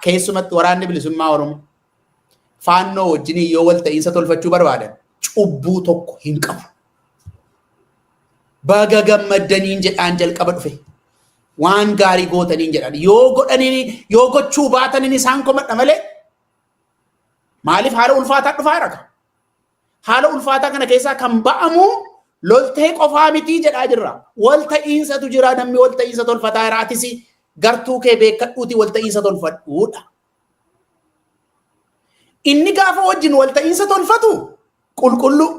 keessumatti waraanni bilisummaa Oromoo faannoo wajjin yoo wal ta'iinsa tolfachuu barbaadan cubbuu tokko hin qabu. Baga gammaddaniin jedhaan jalqaba dhufe. Waan gaarii gootaniin jedhan yoo godhanii yoo gochuu baataniin isaan komadha malee maaliif haala ulfaataa dhufaa jira? Haala ulfaataa kana keessaa kan ba'amu loltee qofaa miti jedhaa jirra. Wal ta'iinsatu jira, namni wal ta'iinsa tolfataa jiraatis gartuu kee beekadhuuti wal ta'iinsa tolfadhuudha. Inni gaafa wajjin wal ta'iinsa tolfatu qulqulluu.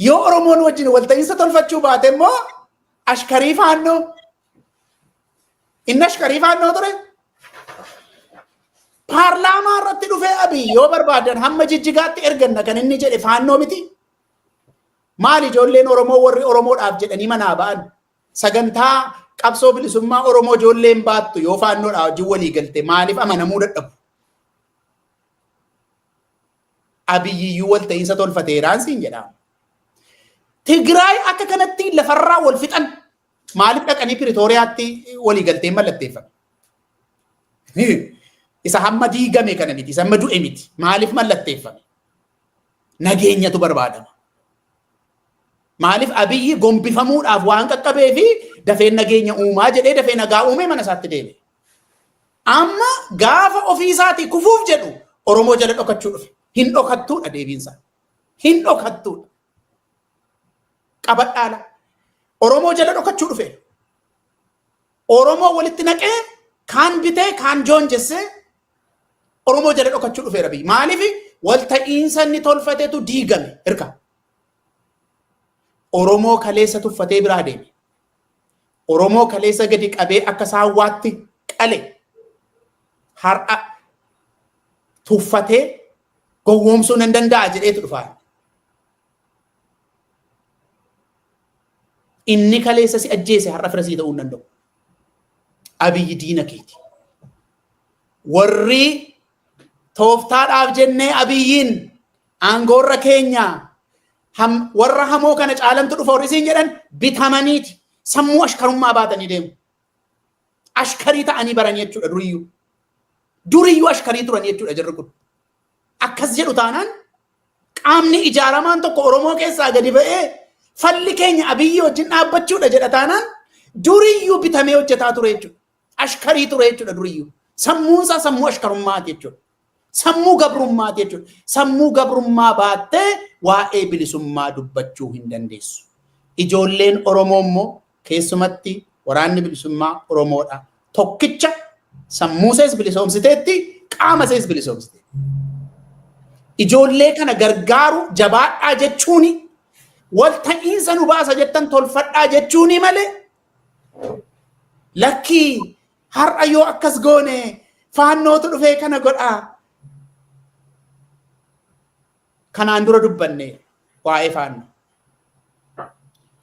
Yoo Oromoon wajjin wal ta'iinsa tolfachuu baate immoo ashkarii faannoo. Inni ashkarii faannoo ture. Paarlaamaa irratti dhufee Abiy yoo barbaadan hamma Jijjigaatti erganna kan inni jedhe faannoo miti. Maali ijoolleen Oromoo warri Oromoodhaaf jedhanii manaa ba'an sagantaa qabsoo bilisummaa Oromoo ijoolleen baattu yoo faannoodhaa wajjin walii galte maaliif amanamuu dadhabu? Abiyyuu wal ta'iinsa tolfateeraan siin jedhama. Tigraay akka kanatti lafarraa wal fixan maaliif dhaqanii Piritooriyaatti walii galtee mallatteeffame? Isa hamma diigame kana miti, isa hamma du'e miti. Maaliif mallatteeffame? Nageenyatu barbaadama. Maaliif Abiyyi gombifamuudhaaf waan qaqqabee fi dafee nageenya uumaa jedhee dafee nagaa uumee mana isaatti deeme. Amma gaafa ofii isaatii kufuuf jedhu Oromoo jala dhokachuu dhufe. Hin dhokattuudha deebiinsaa. Hin dhokattuudha. Qabadhaala. Oromoo jala dhokachuu dhufe. Oromoo walitti naqee kaan bitee kaan joonjessee Oromoo jala dhokachuu dhufeera biyyi. Maaliif wal ta'iinsa inni tolfateetu diigame hirka. Oromoo kaleessa tuffatee biraa deeme. Oromoo kaleessa gadi qabee akka saawwaatti qale. Har'a tuffatee gowwoomsuu nan danda'a jedheetu dhufaa. Inni kaleessa si ajjeese har'a firasii ta'uu hin danda'u. Abiyyi diina keeti. Warri tooftaadhaaf jennee Abiyyiin aangoorra keenya warra hamoo kana caalamtu dhufa warri isiin jedhan bitamaniiti sammuu ashkarummaa baatanii deemu. Ashkarii ta'anii baranii jechuudha duriyyuu. Duriyyuu ashkarii turanii jechuudha jarri kun. Akkas jedhu taanaan qaamni ijaaramaan tokko Oromoo keessaa gadi ba'ee falli keenya Abiyyi wajjin dhaabbachuudha jedha taanaan duriyyuu bitamee hojjetaa ture jechuudha. Ashkarii ture jechuudha duriyyuu. Sammuunsaa sammuu ashkarummaati jechuudha. Sammuu gabrummaati jechuudha. Sammuu gabrummaa baattee waa'ee bilisummaa dubbachuu hin dandeessu. Ijoolleen Oromoo immoo keessumatti waraanni bilisummaa Oromoodha. Tokkicha sammuu sees bilisoomsiteetti qaama sees bilisoomsiteetti. Ijoollee kana gargaaru jabaadhaa jechuuni wal ta'iinsa nu baasa jettan tolfadhaa jechuuni malee lakkii har'a yoo akkas goone faannootu dhufee kana godhaa. Kanaan dura dubbanne waa'ee faannoo.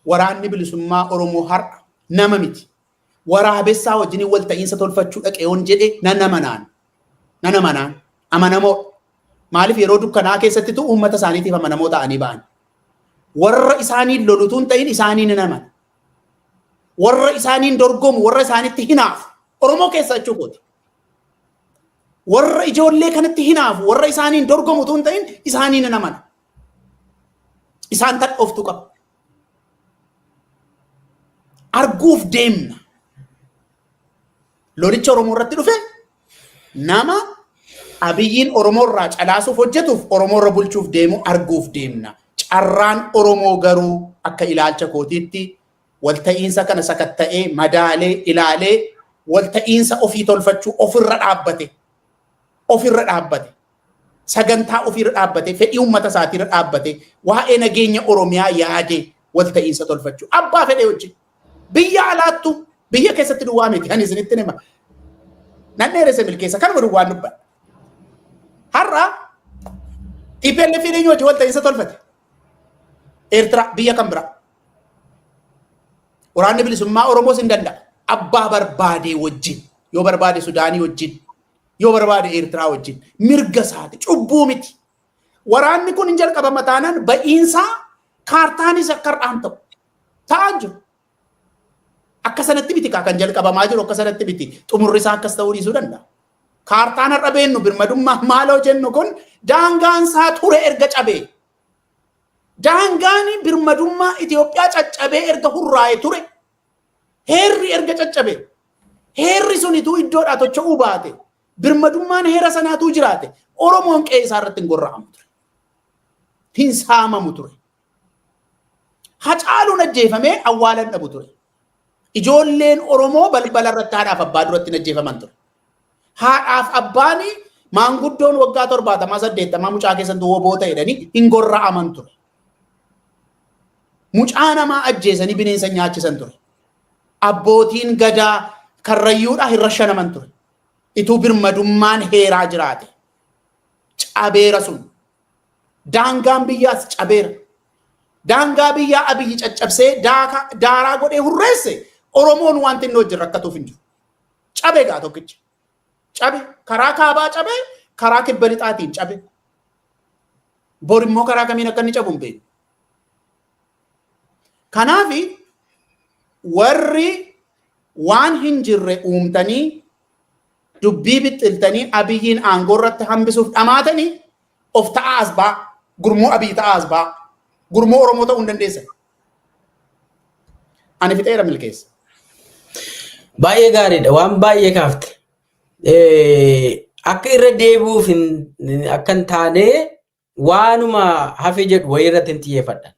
Waraanni bilisummaa Oromoo har'a nama miti. Waraabessaa wajjin wal ta'iinsa tolfachuu dhaqee on jedhe nana manaan amanamoo. Maaliif yeroo dukkanaa keessattitu uummata isaaniitiif amanamoo ta'anii ba'an. Warra isaaniin lolutuun ta'in isaaniin naman. Warra isaaniin dorgomu warra isaanitti hinaafu. Oromoo keessa jechuu kooti. Warra ijoollee kanatti hinaafu warra isaaniin dorgomu tuun ta'in isaaniin naman. Isaan tadhooftu qabu. Arguuf deemna. Lolicha Oromoo irratti dhufe nama Abiyyiin Oromoo irraa calaasuuf hojjetuuf Oromoo irra bulchuuf deemu arguuf deemna. Carraan Oromoo garuu akka ilaalcha kootiitti wal ta'iinsa kana sakatta'ee madaalee ilaalee wal ta'iinsa ofii tolfachuu ofirra dhaabbate. Sagantaa ofirra dhaabbate fedhii uummata isaatiirra dhaabbate waa'ee nageenya Oromiyaa yaadee wal ta'iinsa tolfachuu abbaa fedhee wajjin biyya alaattu biyya keessatti duwwaa miti kan isinitti hima. Nan dheeresse milkeessa kanuma duwwaan dubbadha. Har'a TPLF fi wajjin wal ta'iinsa tolfate. Eertiraa biyya kan biraa. Waraanni bilisummaa Oromoos hin danda'a. Abbaa barbaade wajjin yoo barbaade Sudaanii wajjin yoo barbaade Eertiraa wajjin mirga isaati cubbuu miti. Waraanni kun hin jalqabama taanaan ba'iinsaa kaartaanis akka har'aan ta'u ta'an jiru. Akka sanatti miti kan jalqabamaa jiru akka sanatti miti xumurri isaa akkas ta'uu dhiisuu danda'a. kaartaan har'a beennu birmadummaa maaloo jennu kun daangaan isaa ture erga cabee. Daangaan birmadummaa Itoophiyaa caccabee erga hurraa'ee ture. Heerri erga caccabee. Heerri sunituu iddoodhaa tocho'uu baate. Birmadummaan heera sanaatuu jiraate. Oromoon qe'ee isaa irratti hin gorra'amu ture. Hin saamamu ture. Hacaaluun ajjeefamee awwaalan dhabu ture. Ijoolleen Oromoo balbala irratti haadhaaf abbaa duratti ajjeefaman ture. Haadhaaf abbaani maanguddoon waggaa 78 mucaa keessatti woboota jedhanii hin gorra'aman ture. Mucaa namaa ajjeesanii bineensa nyaachisan ture. Abbootiin gadaa karrayyuudha hin rashanaman ture. Ituu birmadummaan heeraa jiraate. Cabeera sun. Daangaan biyyaas cabeera. Daangaa biyyaa Abiyyi caccabsee daaraa godhee hurreesse Oromoon wanti inni hojii rakkatuuf hin jiru. Cabe gaa tokkicha. Cabe karaa kaabaa cabe karaa kibba lixaatiin cabe. Bor immoo karaa kamiin akka inni cabu hin beeku. Kanaafi warri waan hin jirre uumtanii dubbii bixxiltanii Abiyyiin aangoo irratti hambisuuf dhamaatanii of ta'aa as ba'a. Gurmuu Abiyyi ta'aa as ba'a. Gurmuu Oromoo ta'uu hin dandeessan. Ani fixeera milkeessa. Baay'ee gaariidha. Waan baay'ee kaafte. Akka irra deebi'uuf akka hin taane waanuma hafe jedhu wayii irratti hin xiyyeeffadhan.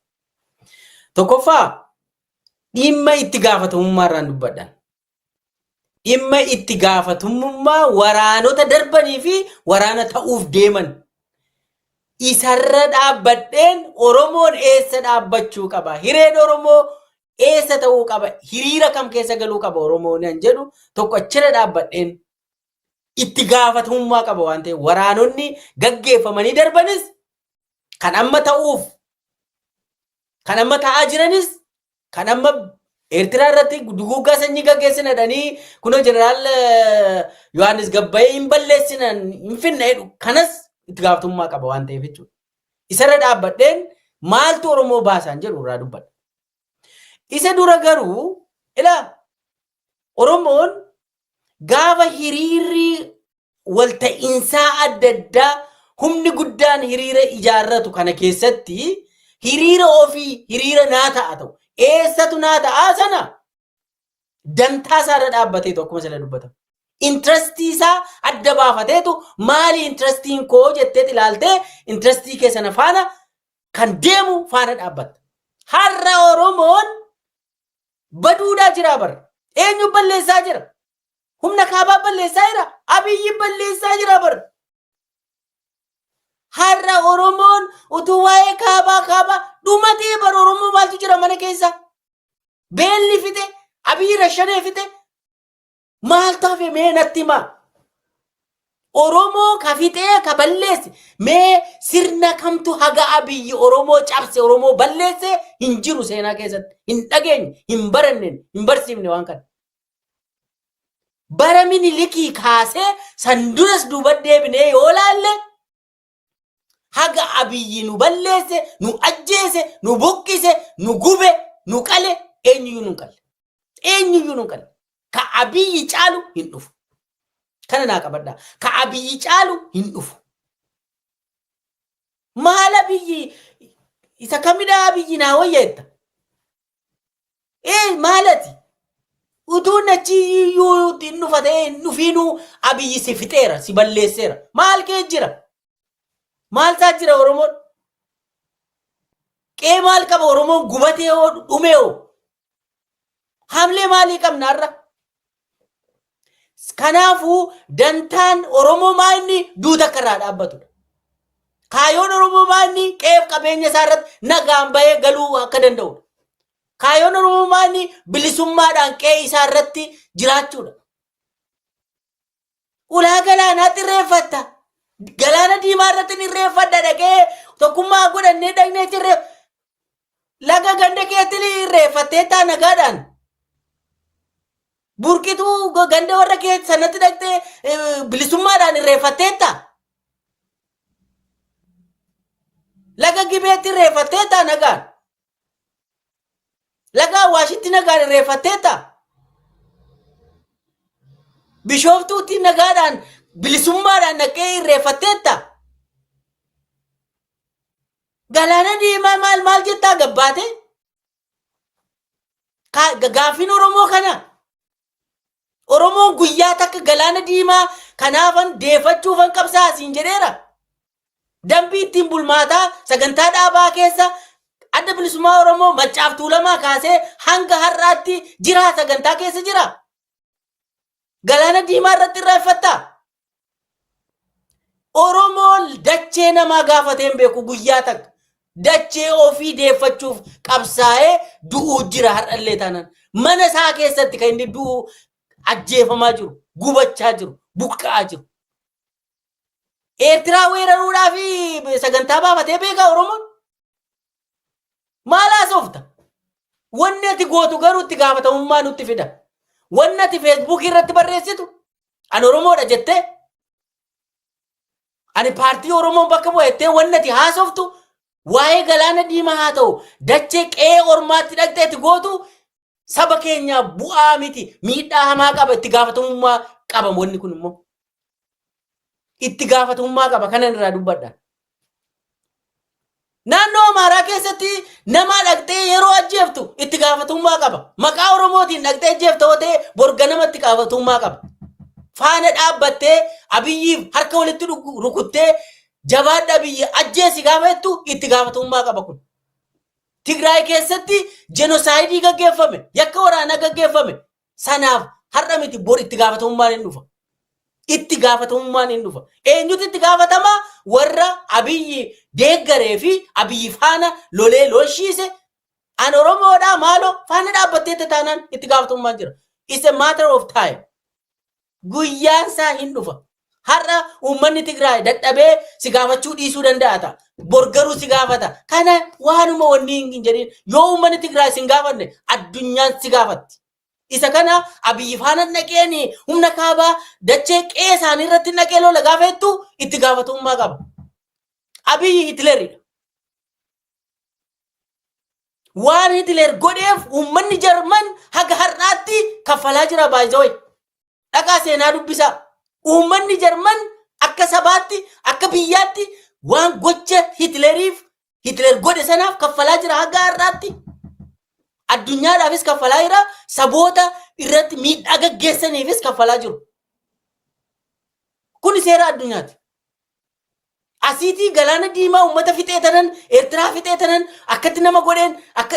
Tokkoffaa dhimma itti gaafatamummaa irraan dubbadhan. Dhimma itti gaafatamummaa waraanota darbanii fi waraana ta'uuf deeman. Isarra dhaabbadheen Oromoon eessa dhaabbachuu qaba? Hireen Oromoo eessa ta'uu qaba? Hiriira kam keessa galuu qaba Oromoon hin jedhu tokko achirra dhaabbadheen itti gaafatamummaa qaba waan ta'eef waraanonni gaggeeffamanii darbanis kan amma ta'uuf kan amma ta'aa jiranis kan amma Eertiraa irratti duguuggaa sanyii gaggeessina jedhanii kunoo jeneraal Yohaannis Gabbayee hin balleessina hin finna jedhu kanas itti gaafatamummaa qaba waan ta'eef jechuudha. Isarra dhaabbadheen maaltu Oromoo baasaan jedhu irraa dubbadha. Isa dura garuu Oromoon gaafa hiriirri walta'iinsaa adda addaa humni guddaan hiriira ijaarratu kana keessatti hiriira ofii hiriira naa ta'a ta'u eessatu naa ta'a sana dantaa isaarra dhaabbatee tokkuma sila dubbatamu. Interestii isaa adda baafateetu maali interestiin koo jettee ilaaltee interestii keessan faana kan deemu faana dhaabbata. Har'a Oromoon baduudhaa jira bara. Eenyu balleessaa jira? Humna kaabaa balleessaa jira. Abiyyi balleessaa jira bara. Har'a Oromoon utuu waa'ee kaabaa dhumatee bara Oromoo maaltu jira mana keessa? Beelli fite, Abiyyi rashanee fite. Maaltu hafe mee natti himaa? Oromoo ka fixee ka balleesse mee sirna kamtu haga Abiyyi Oromoo cabse Oromoo balleesse hin jiru seenaa keessatti. Hin dhageenye, hin baranne, hin barsiifne waan kana. Bara Minilikii kaasee san duras duuba deebinee yoo laalle haga Abiyyi nu balleesse, nu ajjeese, nu buqqise, nu gube, nu qale eenyuyyuu nu qalle. Eenyuyyuu nu qalle. Ka Abiyyi caalu hin dhufu. Kana naa qabadhaa. Ka Abiyyi caalu hin dhufu. Maal Abiyyi isa kamidhaa Abiyyi naa wayyetta? Maalati? Utuun achi iyyuu hin dhufatee hin dhufiinuu Abiyyi si fixeera, si balleesseera. Maal kee jira? Maal isaa jira Oromoon? Qee maal qaba Oromoon gubatee hoo dhumee hoo? Hamlee maalii qabna har'a? Kanaafuu dantaan Oromoo maanni duuta karraa dhaabbatudha. Kaayoon Oromoo maanni qeef qabeenya isaa irratti nagaan bahee galuu akka danda'udha. Kaayoon Oromoo maanni bilisummaadhaan qee isaa irratti jiraachuudha. Ulaa galaanaatti irreeffatta. Galaana diimaa irratti ni irreeffadha dhaqee tokkummaa godhannee dhaqnee jirre laga ganda keetti irreeffattee taa nagaadhaan. Burqituu ganda warra keessa sanatti dhaqxee bilisummaadhaan irreeffatteetta. Laga Gibeetti irreeffatteetta nagaan. Laga Awaashitti nagaan irreeffatteetta. Bishooftuutti nagaadhaan bilisummaadhaan dhaqee irreeffatteetta. Galaana Diimaa maal jettaa gabbaate? Gaaffiin Oromoo kana. Oromoon guyyaa takka Galaana Diimaa kanaafan deeffachuufan qabsaa siin jedheera. Dambii ittiin bulmaataa sagantaa dhaabaa keessa adda bilisummaa Oromoo Maccaaf Tuulamaa kaasee hanga har'aatti jira, sagantaa keessa jira. Galaana Diimaa irratti irreeffattaa. Oromoon dachee namaa gaafateen beeku guyyaa takka. Dachee ofii deeffachuuf qabsaa'ee du'uu jira har'allee taanaan. Mana isaa keessatti kan inni du'u ajjeefamaa jiru, gubachaa jiru, buqqa'aa jiru. Eertiraa weeraruudhaaf sagantaa baafatee beekaa Oromoon? Maal haasofta? Wanni ati gootu garuu itti gaafatamummaa nutti fida. Wanni ati feesbuukii irratti barreessitu ani Oromoodha jettee, ani paartii Oromoon bakka bu'ettee wanni ati haasoftu waa'ee Galaana Diimaa haa ta'u dachee qe'ee ormaatti dhaqxeeti gootu saba keenya bu'aa miti, miidhaa hamaa qaba, itti gaafatamummaa qaba. Wanni kun immoo itti gaafatamummaa qaba. Kanan irraa dubbadha. Naannoo Amaaraa keessatti nama dhaqxee yeroo ajjeeftu itti gaafatamummaa qaba. Maqaa Oromootiin dhaqxee ajjeefta ta'e borga namatti gaafatamummaa qaba. Faana dhaabbattee Abiyyiif harka walitti rukuttee jabaadha biyya ajjeesi gaafattu itti gaafatamummaa qaba kun. Tigraay keessatti jenosaayidii gaggeeffame, yakka waraanaa gaggeeffame. Sanaaf har'a miti bor itti gaafatamummaan hin dhufa. Itti gaafatamummaan hin dhufa. Eenyutu itti gaafatama? Warra Abiyyi deeggaree fi Abiyyi faana lolee looshiise. An Oromoodhaa maaloo faana dhaabbattee taanaan itti gaafatamummaan jira. It's a matter of time. Guyyaan isaa hin dhufa. Har'a uummanni Tigraay dadhabee si gaafachuu dhiisuu danda'a. Borgaruu si gaafata. Kana waanuma wanni hin jedhin. Yoo uummanni Tigraay si hin gaafanne addunyaan si gaafatti. Isa kana Abiyyi faana naqeeni humna kaabaa dachee qe'ee isaanii irratti naqee lola gaafettu itti gaafatamummaa qaba. Abiyyi Hitleridha. Waan Hitler godheef uummanni Jarman haga har'aatti kaffalaa jira baay'ee. Dhaqaa seenaa dubbisaa. Uummanni Jarman akka sabaatti akka biyyaatti waan gocha Hitler godhe sanaaf kaffalaa jira haga har'aatti. Addunyaadhaafis kaffalaa jira, saboota irratti miidhaa gaggeessaniifis kaffalaa jiru. Kun seera addunyaati. Asiitii Galaana Diimaa uummata fixee tanan, Eertiraa fixee tanan akkatti nama godheen akka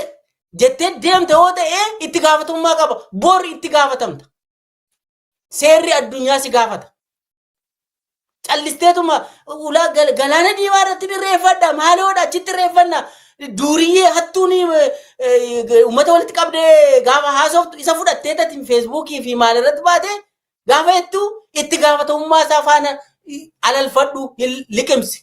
jettee deemte yoo ta'e itti gaafatamummaa qaba. Bor itti gaafatamta. Seerri addunyaa si gaafata. Callisteetuma ulaa Galaana Diimaa irratti irreeffadha. Maaloodha achitti irreeffanna. Duuriyyee hattuun uummata walitti qabdee gaafa haasoftu isa fudhattee tatiin feesbuukii fi maal irratti baate gaafa jettu itti gaafatamummaa isaa faana alalfadhu liqimsi.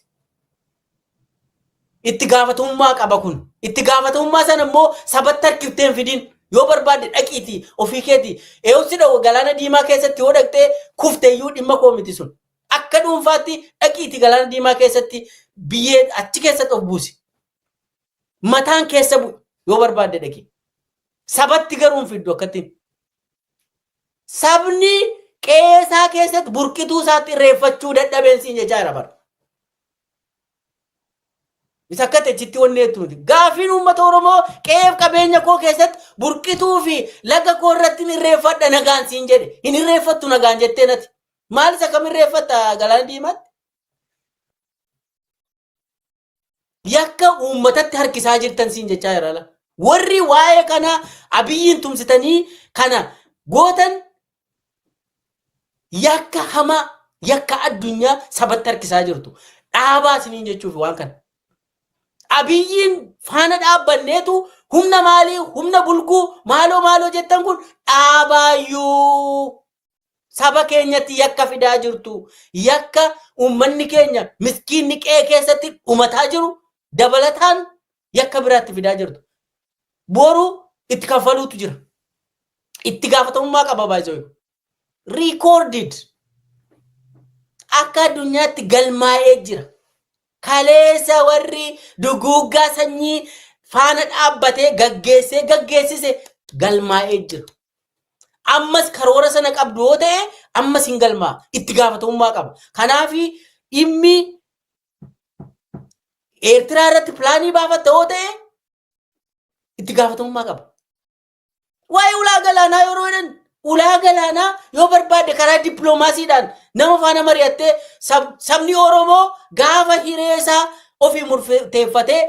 Itti gaafatamummaa qaba kun. Itti gaafatamummaa sana immoo sabatti harkiftee hin fidin. Yoo barbaadde dhaqiitii ofii keetii. Eewwamsi dhawu Galaana Diimaa keessatti yoo dhaqxee kufteeyyuu dhimma koo miti sun. Akka dhuunfaatti dhaqiitii Galaana Diimaa keessatti biyyee achi keessatti of buusi. Mataan keessa bu'u yoo barbaadde dhaqi. Sabatti garuu hin fiddu akkattiin. Sabni qe'ee keessatti burqituu isaatti irreeffachuu dadhabeen siin jechaa jira bara. Isa akka techitti wanni jettuuti. Gaafiin uummata Oromoo qe'eef qabeenya koo keessatti burqituu fi laga koo irratti irreeffadha nagaan siin jedhe. Hin irreeffattu nagaan jettee nati. Maal isa kam irreeffatta Galaana Diimaatti? Yakka uummatatti harkisaa jirtan siin jechaa jira. Warri waa'ee kana Abiyyiin tumsitanii kana gootan yakka hamaa yakka addunyaa sabatti harkisaa jirtu. Dhaabaa isiniin jechuuf waan kana. Abiyyiin faana dhaabbanneetu humna maalii humna bulguu maaloo jettan kun dhaabaayyuu saba keenyatti yakka fidaa jirtu. Yakka uummanni keenya miskiinni qe'ee keessatti dhumataa jiru. Dabalataan yakka biraatti fidaa jirtu. Boru itti kaffaluutu jira. Itti gaafatamummaa qaba baay'ee. Recorded. Akka addunyaatti galmaa'ee jira. Kaleessa warri duguuggaa sanyii faana dhaabbatee gaggeessise galmaa'ee jira. ammas karoora sana qabdu yoo ta'e ammas hin galmaa itti gaafatamummaa qaba. Kanaaf dhimmi Eertiraa irratti pilaanii baafatte yoo ta'e itti gaafatamummaa qaba. Waa'ee ulaa galaanaa yeroo jedhan ulaa galaanaa yoo barbaadde karaa dippiloomaasiidhaan nama faana mari'attee sabni Oromoo gaafa hireesaa ofii murteeffatee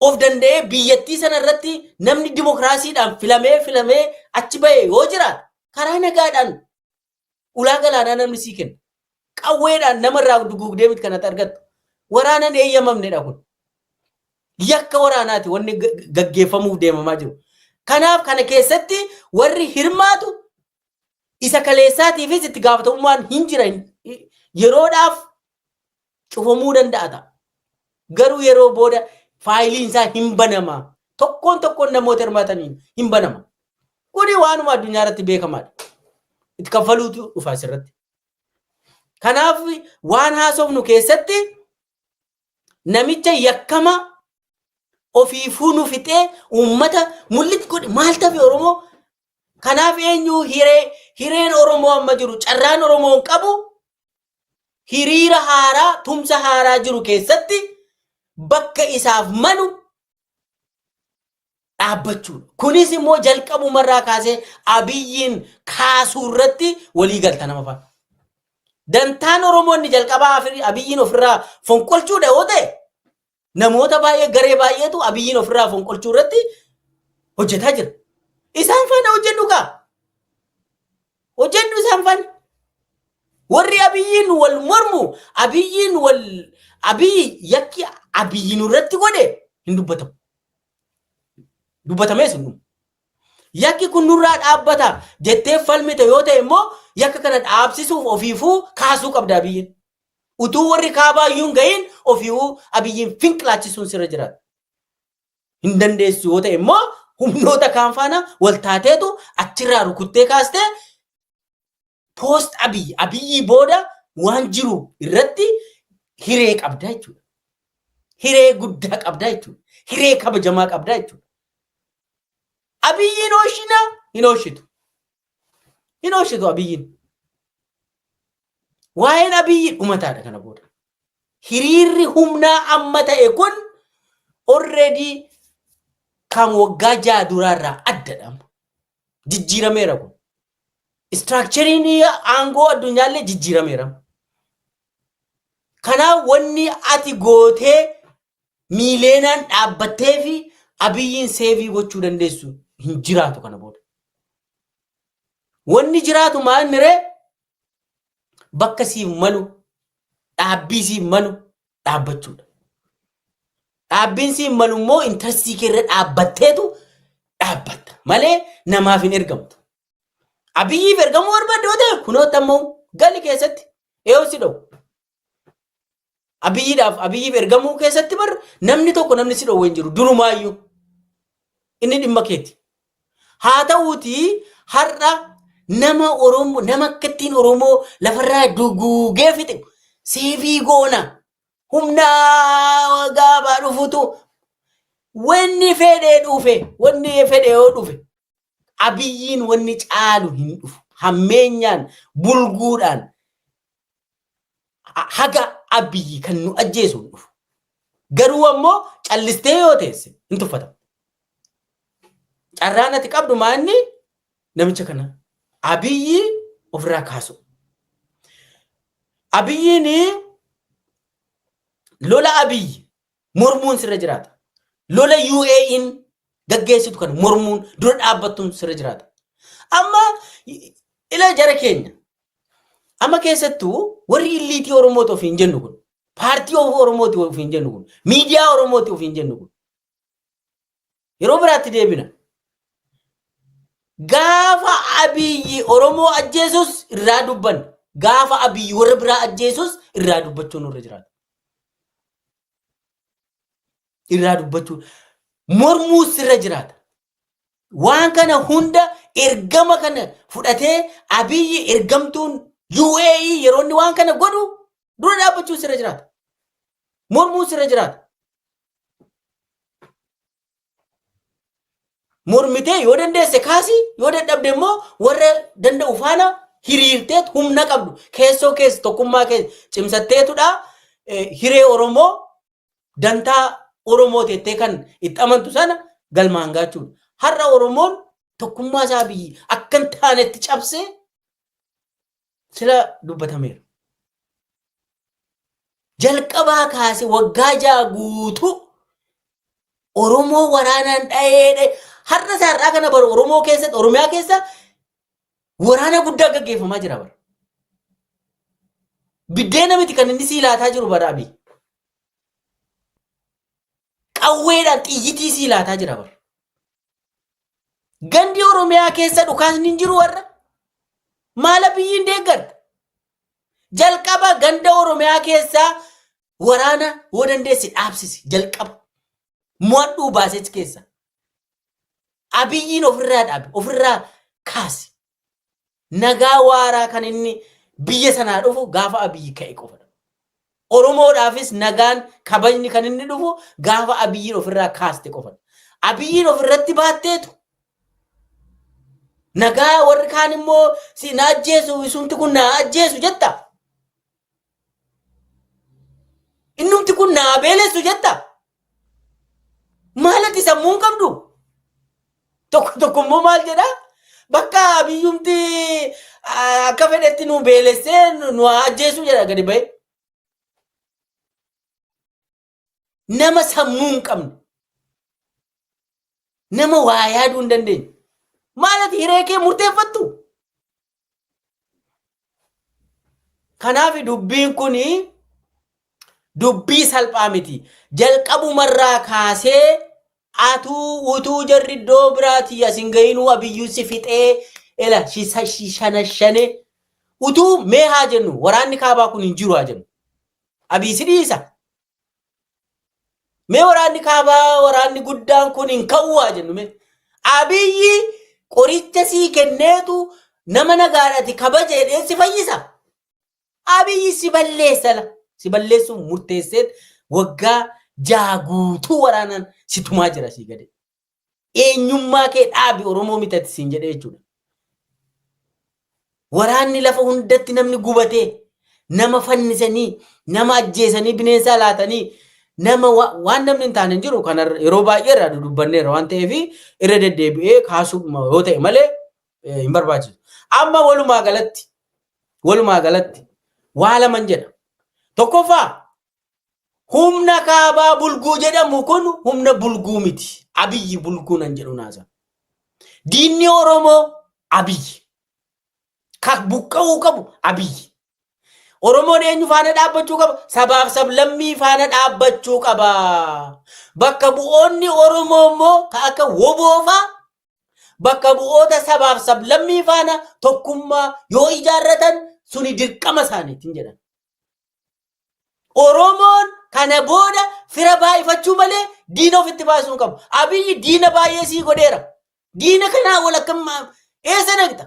of danda'ee biyyattii sana irratti namni dimokiraasiidhaan filamee achi bahee yoo jiraate karaa nagaadhaan ulaa galaanaa namni sii kenna. Qawweedhaan namarraa dugugdee miti kanatti argattu. Waraanaan eeyyamamnedha kun. Yakka waraanaati wanni gaggeeffamuuf deemamaa jiru. Kanaaf kana keessatti warri hirmaatu isa kaleessaatiifis itti gaafatamummaan hin jiran yeroodhaaf cufamuu danda'a. Garuu yeroo booda faayiliin isaa hin banama. Tokkoon namoota hirmaataniin hin banama. Kuni waanuma addunyaa irratti beekamaadha. Itti kaffaluutu dhufa asirratti. Kanaaf waan haasofnu keessatti namicha yakkama ofiifuu nu fixee uummata mul'atti godhe maal tafe Oromoo. Kanaaf eenyu hireen Oromoo amma jiru carraan Oromoon qabu hiriira haaraa tumsa haaraa jiru keessatti bakka isaaf malu dhaabbachuudha. Kunis immoo jalqabumarraa kaasee Abiyyiin kaasuu irratti walii galta nama fa'a. Dantaan Oromoonni jalqabaa Abiyyiin ofirraa fonqolchuudha yoo ta'e namoota baay'ee garee baay'eetu Abiyyiin ofirraa fonqolchuu irratti hojjetaa jira. Isaan faana hojjennu kaa. Hojjennu isaan faana. Warri Abiyyiin wal mormu Abiyyi yakki Abiyyiin irratti godhe hin dubbatamu. Dubbatamees hin dhumu. Yakki kun nurraa dhaabbata jettee falmite yoo ta'e immoo yakka kana dhaabsisuuf ofiifuu kaasuu qabda Abiyyiin. Utuu warri kaabaayyuun gahin ofiifuu Abiyyiin finqilaachisuun sirra jiraata. Hin dandeessu yoo ta'e immoo humnoota kaan faana wal taateetu achirraa rukuttee kaastee poost Abiyyi booda waan jiru irratti hiree qabda jechuudha. Hiree guddaa qabda jechuudha. Hiree kabajamaa qabda jechuudha. Abiyyiin hooshina hin hooshitu. Hin hooshitu Abiyyiin. Waa'een Abiyyi dhumataadha kana booda. Hiriirri humnaa amma ta'e kun already kan waggaa 6 duraarraa addadha. Jijjiirameera kun. Structuring aangoo addunyaallee jijjiirameera. Kanaaf wanni ati gootee miileenaan dhaabbattee fi Abiyyiin seevii gochuu dandeessu hin jiraatu kana booda. Wanni jiraatu maal ree? Bakka siif malu, dhaabbii siif malu dhaabbachuudha. Dhaabbiin siif malu immoo intarestii kee irra dhaabbatteetu dhaabbatta malee namaaf hin ergamtu. Abiyyiif ergamuu barbaadde yoo ta'e kunoota immoo gali keessatti eeyyuu si dha'u. Abiyyiif ergamuu keessatti bar namni tokko namni si dha'u hin jiru durumaayyuu. Inni dhimma keeti. Haa ta'uuti har'a nama Oromoo nama akkattiin Oromoo lafarraa dugugee fixe seevii goona humna gaabaa dhufutu wanni fedhee yoo dhufe Abiyyiin wanni caalu hin dhufu hammeenyaan bulguudhaan haga Abiyyi kan nu ajjeesu hin dhufu. Garuu ammoo callistee yoo teesse hin tuffatamu. Carraan ati qabdu maanni namicha kana Abiyyi ofirraa kaasu. Abiyyiin lola Abiyyi mormuun sirra jiraata. Lola UAE'n gaggeessitu kan mormuun dura dhaabbattuun sirra jiraata. Amma ila jara keenya. Amma keessattuu warri illiitii Oromooti ofiin jennu kun, paartii Oromooti ofiin jennu kun, miidiyaa Oromooti ofiin jennu kun. Yeroo biraatti deebina. Gaafa Abiyyi Oromoo ajjeesus irraa dubban. Gaafa Abiyyi warra biraa ajjeesus irraa dubbachuun nurra jiraata. Irraa dubbachuun mormuu sirra jiraata. Waan kana hunda ergama kana fudhatee Abiyyi ergamtuun UAE yeroo inni waan kana godhu dura dhaabbachuu sirra jiraata. Mormuu sirra jiraata. mormitee yoo dandeesse kaasii yoo dadhabde immoo warra danda'u faana hiriirteet humna qabdu keessoo keessa tokkummaa keessa cimsatteetudha hiree Oromoo dantaa Oromoo teettee kan itti amantu sana galmaan gaachuudha. Har'a Oromoon tokkummaa isaa biyyi akka hin taanetti cabsee sila dubbatameera. Jalqabaa kaasee waggaa 6 guutuu Oromoo waraanaan dha'ee har'a saarraa kana bara Oromoo keessatti Oromiyaa keessa waraana guddaa gaggeeffamaa jira bara. Biddeena miti kan inni siilaataa jiru bara Abiy. Qawweedhaan xiyyitii siilaataa jira bara. Gandi Oromiyaa keessa dhukaasni hin jiru warra. Maala biyyiin deeggarta. Jalqaba ganda Oromiyaa keessa waraana yoo dandeesse dhaabsisi jalqaba. Mo'adhuu baasechi keessa. Abiyyiin ofirraa dhaabe ofirraa kaase. Nagaa waaraa kan inni biyya sanaa dhufu gaafa Abiyyi ka'e qofadha. Oromoodhaafis nagaan kabajni kan inni dhufu gaafa Abiyyiin ofirraa kaaste qofadha. Abiyyiin ofirratti baatteetu nagaa warri kaan immoo si na ajjeesu isumti kun na ajjeesu jetta. Innumti kun na beeleessu jetta. Maalati sammuun qabdu? Tokko immoo maal jedha? Bakka Abiyyumti akka fedhetti nu beelessee nu ajjeesu jedha gadi ba'e. Nama sammuu hin qabne. Nama waa yaaduu hin dandeenye. Maalati hiree kee murteeffattu? Kanaaf dubbiin kun dubbii salphaa miti. Jalqabumarraa kaasee utuu jarri iddoo biraati asin gayinuu Abiyyuu si fixee ela shanashane utuu mee haa jennu waraanni kaabaa kun hin jiru haa jennu. Abiy si dhiisa. Mee waraanni kaabaa waraanni guddaan kun hin ka'uu haa jennu mee. Abiyyi qoricha sii kenneetu nama nagaadhaati kabajeedhee si fayyisa. Abiyyi si balleessa si balleessuuf murteesseet waggaa 6 guutuu waraanaan si tumaa jira si gade. Eenyummaa kee dhaabi Oromoo mitatti siin jedhee jechuudha. Waraanni lafa hundatti namni gubatee nama fannisanii nama ajjeesanii bineensa laatanii nama waan namni hin taane hin jiru kana yeroo baay'ee irraa dubbanneera waan ta'eef irra deddeebi'ee kaasuu yoo ta'e malee hin barbaachisu. Amma walumaa galatti waa laman jedha. Tokkoffaa humna kaabaa bulguu jedhamu kun humna bulguu miti. Abiyyi bulguu nan jedhu naasa. Diinni Oromoo Abiyyi. Ka buqqa'uu qabu Abiyyi. Oromoon eenyu faana dhaabbachuu qaba? Sabaaf sablammii faana dhaabbachuu qaba. Bakka bu'oonni Oromoo immoo ka akka woboofaa bakka bu'oota sabaaf sablammii faana tokkummaa yoo ijaarratan suni dirqama isaaniitiin jedhan. Oromoon kana booda fira baay'ifachuu malee diina ofitti baasuu qabu. Abiyyi diina baay'ee sii godheera. Diina kanaa walakkammaa eessa naqxa?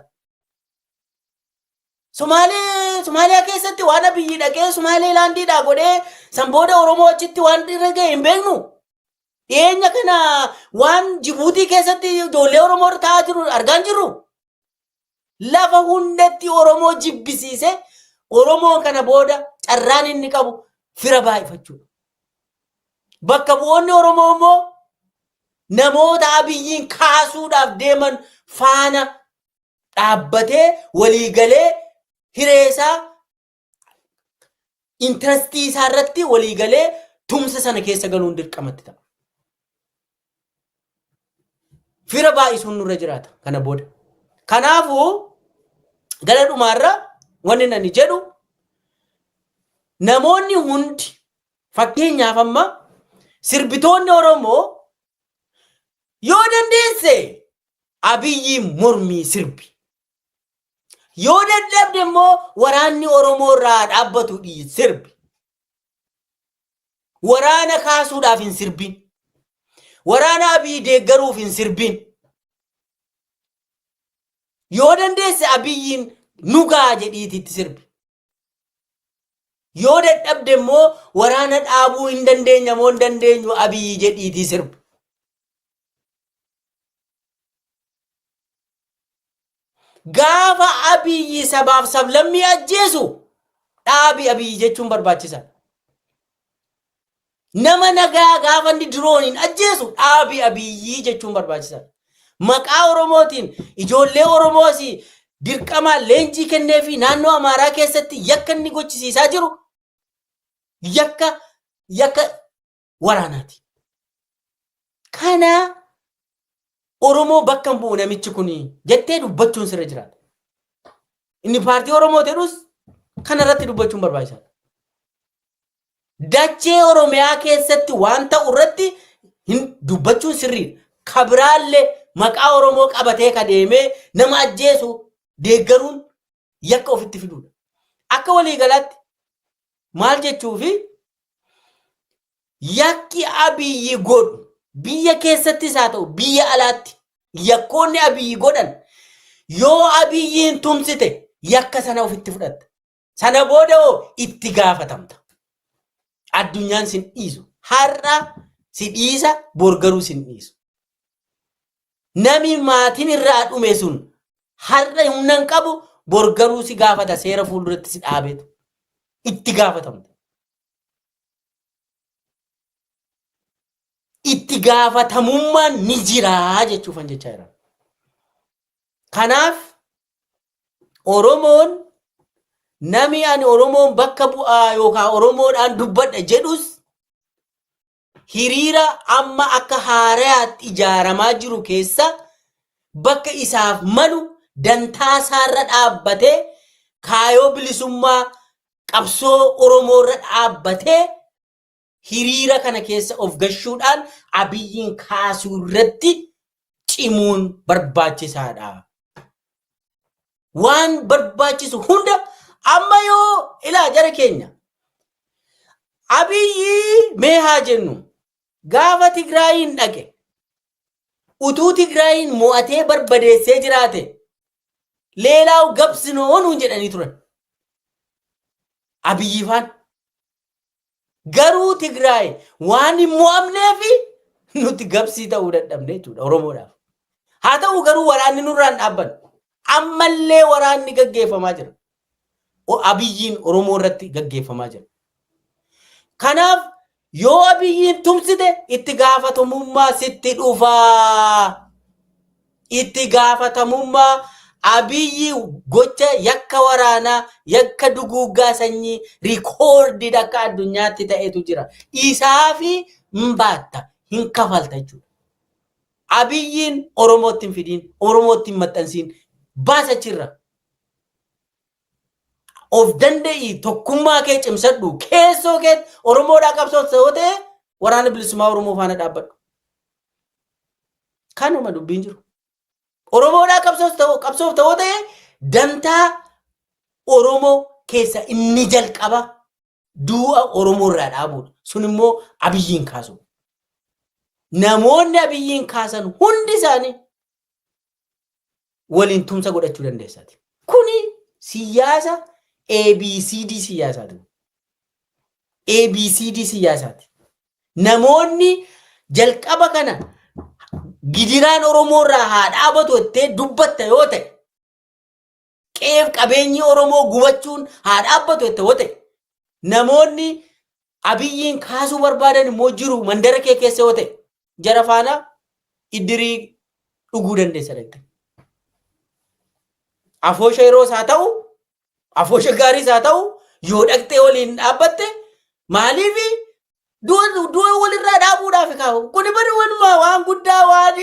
Somaaliyaa keessatti waan Abiyyi dhaqee Somaalee laandiidhaa godhee san booda Oromoo achitti waan irra ga'e hin beeknu. Dhiyeenya kana waan Jibuutii keessatti ijoollee Oromoo ta'aa jiru argaan jirru. Lafa hundatti Oromoo jibbisiise Oromoon kana booda carraan inni qabu fira baay'ifachuudha. Bakka bu'oonni Oromoo immoo namoota Abiyyiin kaasuudhaaf deeman faana dhaabbatee waliigalee hireesaa intarastii isaa irratti waliigalee tumsa sana keessa galuun dirqamatti ta'a. Fira baay'isuun nurra jiraata kana booda. Kanaafuu gara dhumaarra wanni nani jedhu namoonni hundi fakkeenyaaf amma sirbitoonni Oromoo yoo dandeesse Abiyyi mormii sirbi. Yoo dadhabde immoo waraanni Oromoo irraa dhaabbatu sirbi. Waraana kaasuudhaaf hin sirbin. Waraana Abiyyi deeggaruuf hin sirbin. Yoo dandeesse Abiyyiin nugaa jedhiititti sirbi. Yoo dadhabde immoo waraana dhaabuu hin dandeenyu Abiyyi jedhiitii sirbi. gaafa Abiyyi sabaaf sablammii ajjeesu dhaabi Abiyyi jechuun barbaachisaadha. Nama nagaa gaafa inni dirooniin ajjeesu dhaabi Abiyyi jechuun barbaachisaadha. Maqaa Oromootiin ijoollee Oromoos dirqamaan leenjii kennee fi naannoo Amaaraa keessatti yakka inni gochisiisaa jiru yakka waraanaati. Kana Oromoo bakka bu'u namichi kun jettee dubbachuun sirra jiraata. Inni paartii Oromoo ta'us kana irratti dubbachuun barbaachisaadha. Dachee Oromiyaa keessatti waan ta'u irratti dubbachuun sirriidha. Kabiraallee maqaa Oromoo qabatee ka deemee nama ajjeesu deeggaruun yakka ofitti fiduudha. Akka waliigalaatti maal jechuufi yakki Abiyyi godhu biyya keessattis haa ta'u biyya alaatti yakkoonni Abiyyi godhan yoo Abiyyiin tumsite yakka sana ofitti fudhatta. Sana booda itti gaafatamta. Addunyaan sin dhiisu. Har'a si dhiisa borgaruu sin dhiisu. Nami maatiin irraa dhume sun har'a humna qabu borgaruu si gaafata seera fuulduratti si dhaabetu. Itti gaafatamta. Itti gaafatamummaan ni jira jechuufan jechaa jira. Kanaaf Oromoon nami ani Oromoon bakka bu'aa yookaan Oromoodhaan dubbadha jedhus hiriira amma akka haaraatti ijaaramaa jiru keessa bakka isaaf malu dantaa isaarra dhaabbatee kaayoo bilisummaa qabsoo Oromoorra dhaabbatee hiriira kana keessa of gashuudhaan Abiyyiin kaasuu irratti cimuun barbaachisaadha. Waan barbaachisu hunda amma yoo ilaa jara keenya Abiyyi mee haa jennu gaafa Tigraayin dhaqe utuu Tigraayin mo'atee barbadeessee jiraate leelaaw gabsinoonuu jedhanii turan. Abiyyi faan garuu Tigraay waan hin mo'amneefi nuti gabsii ta'uu dadhabne jechuudha Oromoodhaaf. Haa ta'u garuu waraanni nurraan dhaabban ammallee waraanni gaggeeffamaa jira. Abiyyiin Oromoo irratti gaggeeffamaa jira. Kanaaf yoo Abiyyiin tumsite itti gaafatamummaa sitti dhufaa. Itti gaafatamummaa Abiyyi gocha yakka waraanaa yakka duguuggaa sanyii rikoordii akka addunyaatti ta'etu jira. Isaafi mbaatta hin kafalta jechuudha. Abiyyiin Oromootti hin fidiin Oromootti hin maxxansiin baasachirra. Of danda'ii tokkummaa kee cimsadhu keessoo kee Oromoodhaa qabsoo ta'e waraana bilisummaa Oromoo faana dhaabbadhu. Kanuma dubbiin jiru. Oromoodhaa qabsoo ta'e dantaa Oromoo keessa inni jalqaba du'a Oromoo irraa dhaabuudha. Sun immoo Abiyyiin kaasu. Namoonni Abiyyiin kaasan hundi isaanii waliin tumsa godhachuu dandeessaati. Kuni siyaasa ABCD siyaasaati. ABCD siyaasaati. Namoonni jalqaba kana gidiraan Oromoo irraa haa dhaabatu jettee dubbatta yoo ta'e qeef qabeenyi Oromoo gubachuun haa dhaabbatu jettee yoo ta'e namoonni Abiyyiin kaasuu barbaadan immoo jiru mandara kee keessa yoo ta'e jara faana iddirii dhuguu dandeessa jettee. Afoosha yeroos haa ta'u afoosha gaariis haa ta'u yoo dhaqxee waliin dhaabbatte maaliifi du'a walirraa dhaabuudhaaf kaafu. Kuni bari waan guddaa waan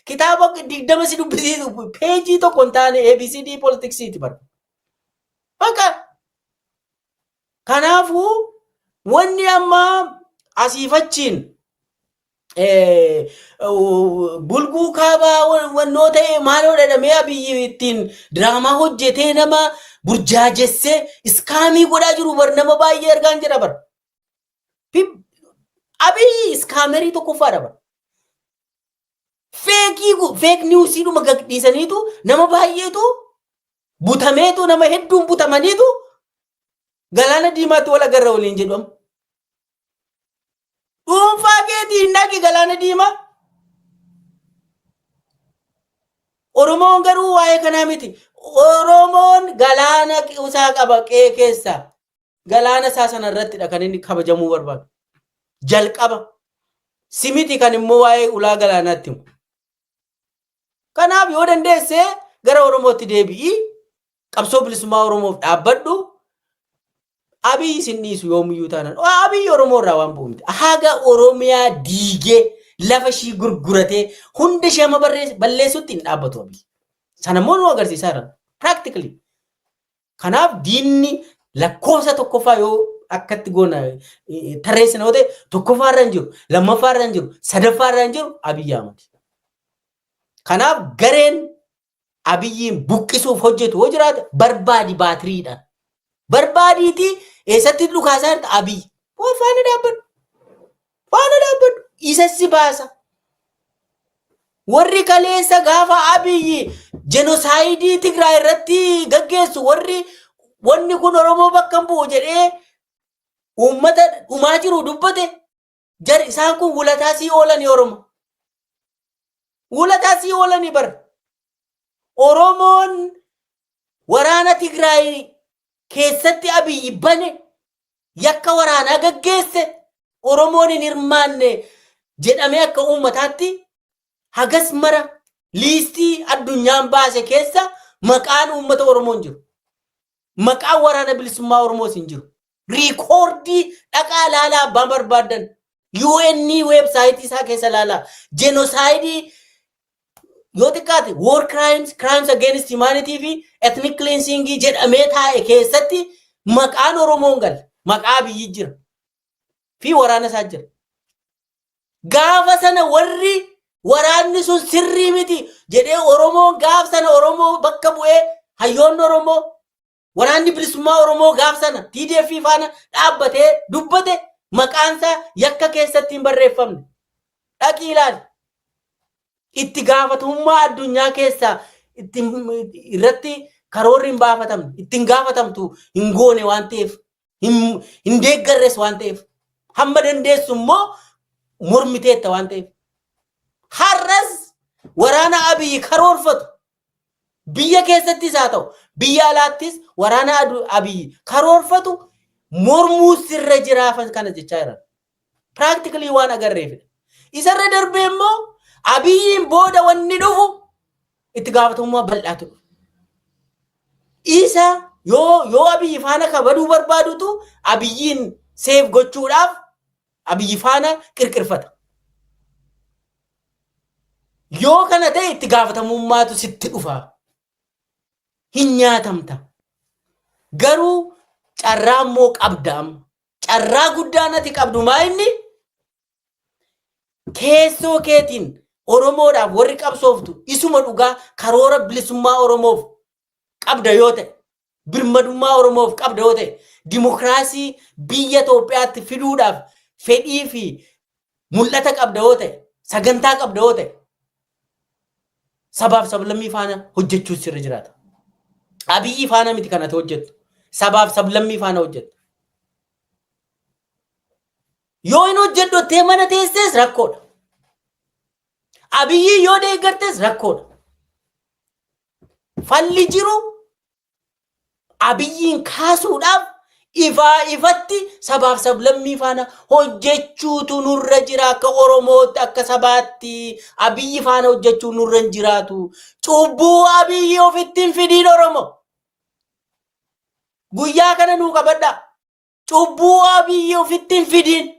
kitaaba 20 si dubbisiisu peejii tokko hin taane ABCD politiksiiti bara. Bakka kanaafuu wanni amma asiifachiin bulguu kaabaa wannoo ta'e maaloo dhadhamee Abiyyi ittiin diraamaa hojjetee nama burjaajessee iskaamii godhaa jiru bar nama baay'ee argaan jira bar. Abiyyi iskaamerii tokkoffaadha bar. Feek niwusii dhuma gadhiisaniitu nama baay'eetu butameetu nama hedduun butamaniitu galaana diimaatti wal agarra waliin jedhamu. Dhuunfaa keetii hin dhaqi galaana diimaa. Oromoon garuu waa'ee kanaa miti. Oromoon galaana isaa qaba qe'ee keessa. Galaana isaa sana irrattidha kan inni kabajamuu barbaadu. Jalqaba. Simiti kan immoo waa'ee ulaa galaanaatti himu. Kanaaf yoo dandeesse gara Oromootti deebi'i. Qabsoo bilisummaa Oromoof dhaabbadhu. Abiyyi sin dhiisu yoomiyyuu taanaan. Abiyyi Oromoo irraa waan bu'u miti. Haga Oromiyaa diigee lafa ishii gurguratee hunda ishee amma balleessutti hin dhaabbatu Abiyyi. Sana immoo nu agarsiisaa jira. Practically. Kanaaf diinni lakkoofsa tokkoffaa yoo akkatti goona tarreessina yoo ta'e tokkoffaa irra hin jiru, lammaffaa irra hin jiru, sadaffaa irra hin jiru Abiyyi Ahmad. Kanaaf gareen Abiyyiin buqqisuuf hojjetu hoo jiraate barbaadi baatiriidhaan. Barbaadiiti eessatti dhukaasaa jirta Abiyyi. Waan faana dhaabbadhu. Faana dhaabbadhu. Isa si baasa. Warri kaleessa gaafa Abiyyi jenosaayidii Tigraay irratti gaggeessu wanni kun Oromoo bakka hin bu'u jedhee uummata dhumaa jiru dubbate jar isaan kun wulataa sii oolanii Oromoo. Wulataa sii oolanii bar. Oromoon waraana Tigraay keessatti Abiyyi bane yakka waraanaa gaggeesse Oromoon hin hirmaanne jedhamee akka uummataatti hagas mara liistii addunyaan baase keessa maqaan uummata Oromoo hin jiru. Maqaan waraana bilisummaa Oromoos hin jiru. Riikoordii dhaqaa laalaa abbaan barbaadan UN websaayitii isaa keessa laalaa jenosaayidii yoo xiqqaate war crimes against humanity fi ethnic cleansing jedhamee taa'e keessatti maqaan Oromoon gal maqaa Abiyyi jira fi waraana isaa jira. Gaafa sana warri waraanni sun sirrii miti jedhee Oromoon gaaf sana Oromoo bakka bu'ee hayyoonni Oromoo waraanni bilisummaa Oromoo gaaf sana TDF faana dhaabbatee dubbate maqaan isaa yakka keessatti hin barreeffamne. Dhaqii ilaali. Itti gaafatamummaa addunyaa keessaa irratti karoorri hin baafatamne ittiin gaafatamtu hin goone waan ta'eef hin deeggarres waan ta'eef hamma dandeessu immoo mormiteetta waan ta'eef har'as waraana Abiyyi karoorfatu biyya keessattis haa ta'u biyya alaattis waraana Abiyyi karoorfatu mormuu sirra jiraafan kana jechaa jiran practically waan agarreefidha. Isarra darbee immoo Abiyyiin booda wanni dhufu itti gaafatamummaa bal'aatu dhufu. Isa yoo Abiyyi faana kabaduu barbaadutu Abiyyiin seef gochuudhaaf Abiyyi faana qirqirfata. Yoo kana ta'e itti gaafatamummaatu sitti dhufa. Hin nyaatamta. Garuu carraa immoo qabdaam. Carraa guddaan ati qabdu maa inni? Keessoo keetiin Oromoodhaaf warri qabsooftu isuma dhugaa karoora bilisummaa Oromoof qabda yoo ta'e birmadummaa Oromoof qabda yoo ta'e dimokiraasii biyya Itoophiyaatti fiduudhaaf fedhii fi mul'ata qabda yoo ta'e sagantaa qabda yoo ta'e sabaaf sablammii faana hojjechuu sirra jiraata. Abiyyi faana miti kanatti hojjettu. Sabaaf sablammii faana hojjettu. Yoo hin hojjedhu mana teesses rakkoodha. Abiyyi yoo deeggartes rakkoodha. Falli jiru Abiyyiin kaasuudhaaf ifatti sabaaf sablammii faana hojjechuutu nurra jira akka Oromootti akka sabaatti Abiyyi faana hojjechuu nurra hin jiraatu. Cubbuu Abiyyi ofitti hin fidiin Oromoo. Guyyaa kana nuu qabadha. Cubbuu Abiyyi ofitti hin fidiin.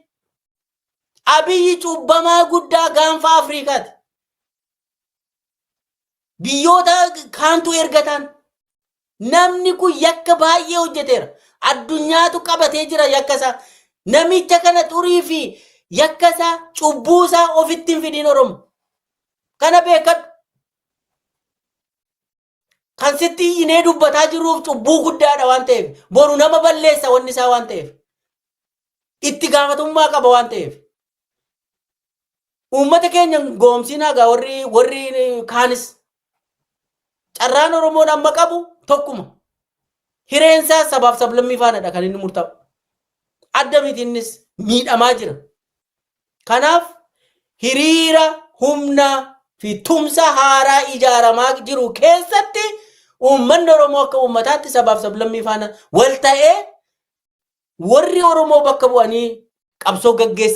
Abiyyi cubbamaa guddaa gaanfa Afrikaati. Biyyoota kaantu ergatan. Namni kun yakka baay'ee hojjeteera. Addunyaatu qabatee jira yakka isaa. Namicha kana xurii fi yakka isaa cubbuu isaa ofitti hin fidiin Oromoo. Kana beekadhu. Kan sitti inee dubbataa jiruuf cubbuu guddaadha waan ta'eef. Boru nama balleessa wanni isaa waan ta'eef. Itti gaafatamummaa qaba waan ta'eef. Uummata keenya goomsinaa gaa warri kaanis carraan Oromoon amma qabu tokkuma. Hireensaa sabaaf sablammii faanadha kan inni murtaa'u. Adda mitiinnis miidhamaa jira. Kanaaf hiriira humnaa fi tumsa haaraa ijaaramaa jiru keessatti uummanni Oromoo akka uummataatti sabaaf sablammii faana wal ta'ee warri Oromoo bakka bu'anii qabsoo gaggeessan